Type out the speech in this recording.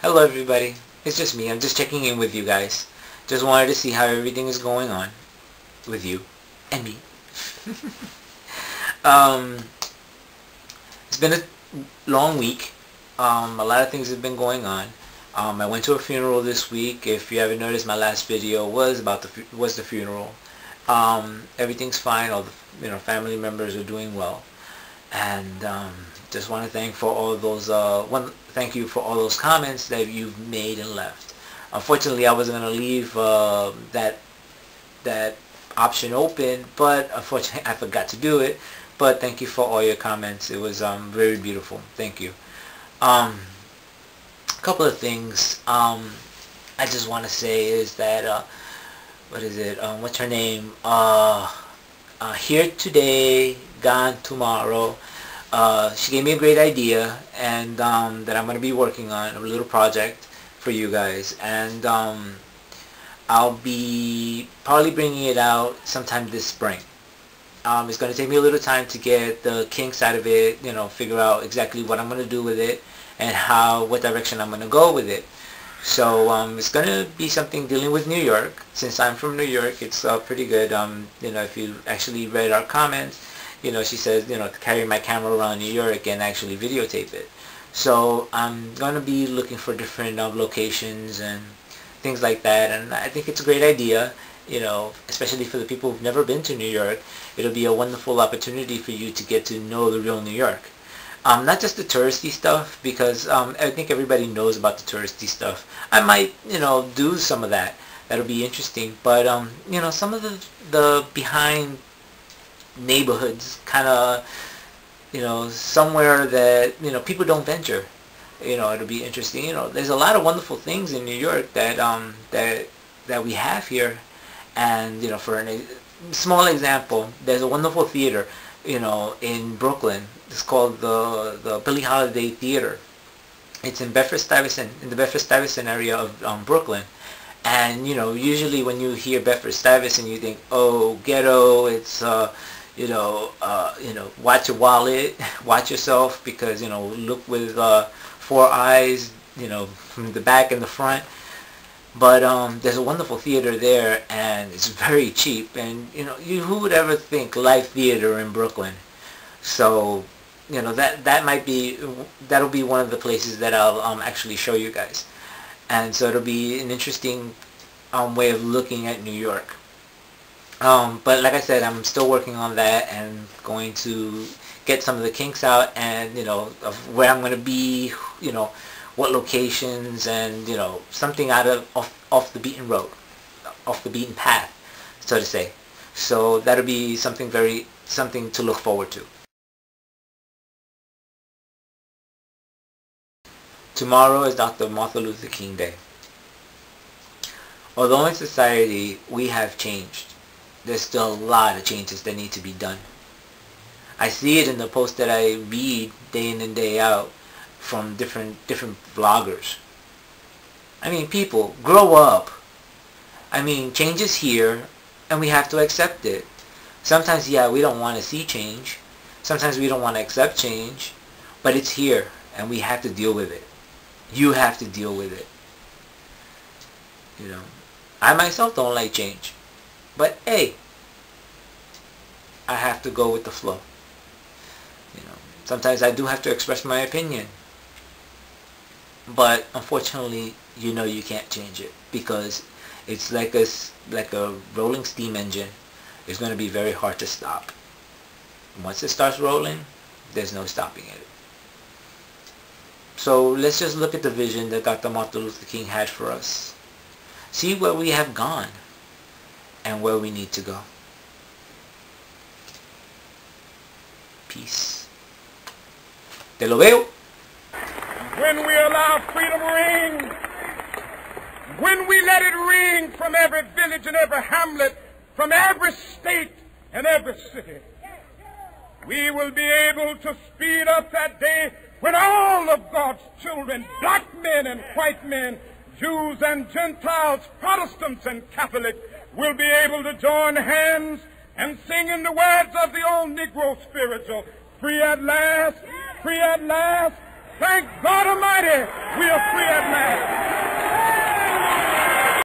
Hello everybody, it's just me. I'm just checking in with you guys. Just wanted to see how everything is going on with you and me. um, it's been a long week. A lot of things have been going on. I went to a funeral this week. If you haven't noticed, my last video was about the funeral. Everything's fine. All the family members are doing well, and just want to thank for all those thank you for all those comments that you've made and left. Unfortunately, I was going to leave that option open, but unfortunately I forgot to do it. But thank you for all your comments. It was very beautiful. Thank you. A couple of things I just want to say is that what is it? What's her name? Here today, gone tomorrow. She gave me a great idea, and that I'm going to be working on a little project for you guys, and I'll be probably bringing it out sometime this spring. It's going to take me a little time to get the kinks out of it, figure out exactly what I'm going to do with it and what direction I'm going to go with it. So it's going to be something dealing with New York. Since I'm from New York, it's pretty good. If you actually read our comments, she says, to carry my camera around New York and actually videotape it. So I'm going to be looking for different locations and things like that, and I think it's a great idea, especially for the people who've never been to New York. It'll be a wonderful opportunity for you to get to know the real New York. Not just the touristy stuff, because I think everybody knows about the touristy stuff. I might, do some of that. That'll be interesting. But, some of the behind neighborhoods, kind of, somewhere that, people don't venture. It'll be interesting. There's a lot of wonderful things in New York that that we have here. And, for a small example, there's a wonderful theater, in Brooklyn. It's called the Billie Holiday Theater. It's in Bedford-Stuyvesant, in the Bedford-Stuyvesant area of Brooklyn. And, usually when you hear Bedford-Stuyvesant, you think, oh, ghetto, it's, watch your wallet, watch yourself, because, look with 4 eyes, from the back and the front. But there's a wonderful theater there, and it's very cheap. And, who would ever think live theater in Brooklyn? So, that'll be one of the places that I'll actually show you guys. And so it'll be an interesting way of looking at New York. But like I said, I'm still working on that and going to get some of the kinks out, and of where I'm going to be, what locations, and something out of off the beaten road, off the beaten path, so to say. So that'll be something to look forward to. Tomorrow is Dr. Martin Luther King Day. Although in society we have changed, there's still a lot of changes that need to be done. I see it in the posts that I read day in and day out from different vloggers. I mean, people, grow up. I mean, change is here, and we have to accept it. Sometimes, yeah, we don't want to see change. Sometimes we don't want to accept change, but it's here, and we have to deal with it. You have to deal with it. I myself don't like change, but hey, I have to go with the flow. Sometimes I do have to express my opinion, but unfortunately, you can't change it, because it's like a rolling steam engine. It's going to be very hard to stop. Once it starts rolling, there's no stopping it. So let's just look at the vision that Dr. Martin Luther King had for us. See where we have gone and where we need to go. Peace. Te lo veo. When we allow freedom ring, when we let it ring from every village and every hamlet, from every state and every city, we will be able to speed up that day when all of God's children, black men and white men, Jews and Gentiles, Protestants and Catholics, will be able to join hands and sing in the words of the old Negro spiritual, free at last, Thank God Almighty, we are free at last.